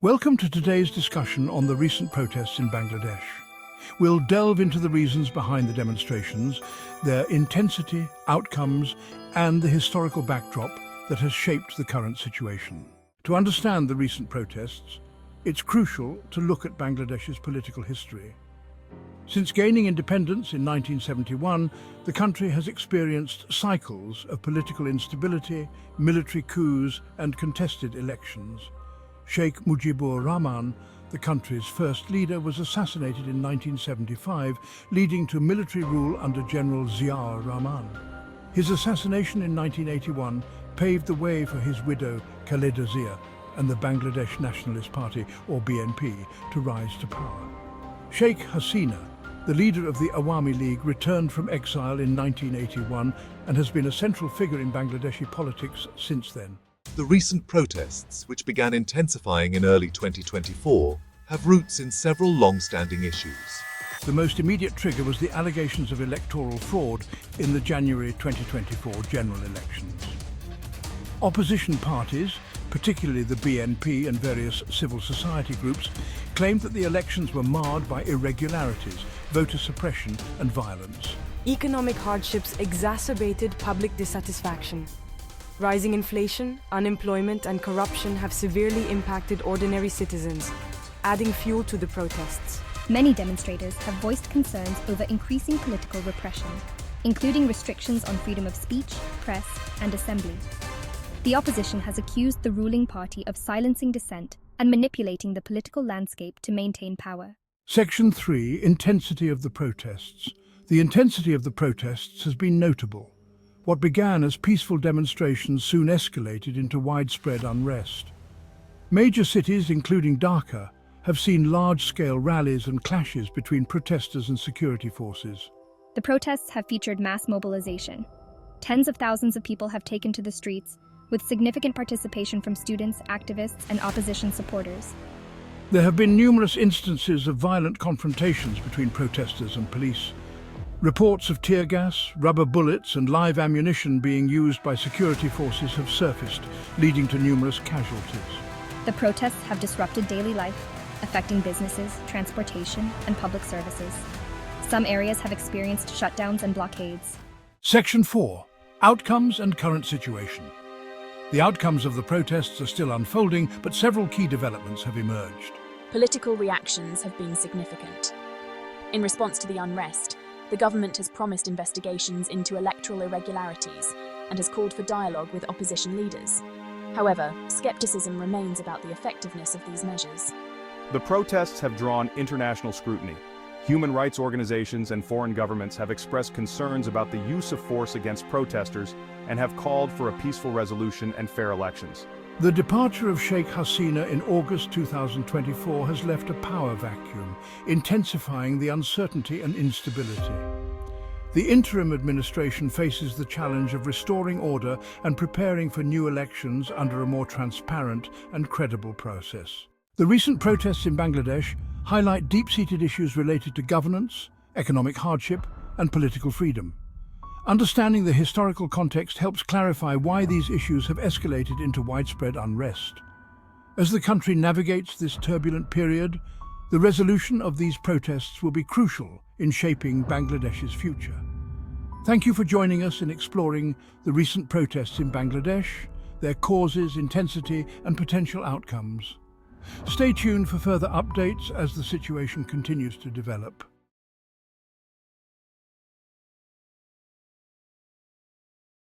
Welcome to today's discussion on the recent protests in Bangladesh. We'll delve into the reasons behind the demonstrations, their intensity, outcomes, and the historical backdrop that has shaped the current situation. To understand the recent protests, it's crucial to look at Bangladesh's political history. Since gaining independence in 1971, the country has experienced cycles of political instability, military coups, and contested elections. Sheikh Mujibur Rahman, the country's first leader, was assassinated in 1975, leading to military rule under General Ziaur Rahman. His assassination in 1981 paved the way for his widow Khaleda Zia and the Bangladesh Nationalist Party, or BNP, to rise to power. Sheikh Hasina, the leader of the Awami League, returned from exile in 1981 and has been a central figure in Bangladeshi politics since then. The recent protests, which began intensifying in early 2024, have roots in several long-standing issues. The most immediate trigger was the allegations of electoral fraud in the January 2024 general elections. Opposition parties, particularly the BNP and various civil society groups, claimed that the elections were marred by irregularities, voter suppression and violence. Economic hardships exacerbated public dissatisfaction. Rising inflation, unemployment, and corruption have severely impacted ordinary citizens, adding fuel to the protests. Many demonstrators have voiced concerns over increasing political repression, including restrictions on freedom of speech, press, and assembly. The opposition has accused the ruling party of silencing dissent and manipulating the political landscape to maintain power. Section 3. Intensity of the protests. The intensity of the protests has been notable. What began as peaceful demonstrations soon escalated into widespread unrest. Major cities, including Dhaka, have seen large-scale rallies and clashes between protesters and security forces. The protests have featured mass mobilization. Tens of thousands of people have taken to the streets, with significant participation from students, activists, and opposition supporters. There have been numerous instances of violent confrontations between protesters and police. Reports of tear gas, rubber bullets, and live ammunition being used by security forces have surfaced, leading to numerous casualties. The protests have disrupted daily life, affecting businesses, transportation, and public services. Some areas have experienced shutdowns and blockades. Section 4. Outcomes and current situation. The outcomes of the protests are still unfolding, but several key developments have emerged. Political reactions have been significant. In response to the unrest, the government has promised investigations into electoral irregularities and has called for dialogue with opposition leaders. However, skepticism remains about the effectiveness of these measures. The protests have drawn international scrutiny. Human rights organizations and foreign governments have expressed concerns about the use of force against protesters and have called for a peaceful resolution and fair elections. The departure of Sheikh Hasina in August 2024 has left a power vacuum, intensifying the uncertainty and instability. The interim administration faces the challenge of restoring order and preparing for new elections under a more transparent and credible process. The recent protests in Bangladesh highlight deep-seated issues related to governance, economic hardship, and political freedom. Understanding the historical context helps clarify why these issues have escalated into widespread unrest. As the country navigates this turbulent period, the resolution of these protests will be crucial in shaping Bangladesh's future. Thank you for joining us in exploring the recent protests in Bangladesh, their causes, intensity, and potential outcomes. Stay tuned for further updates as the situation continues to develop.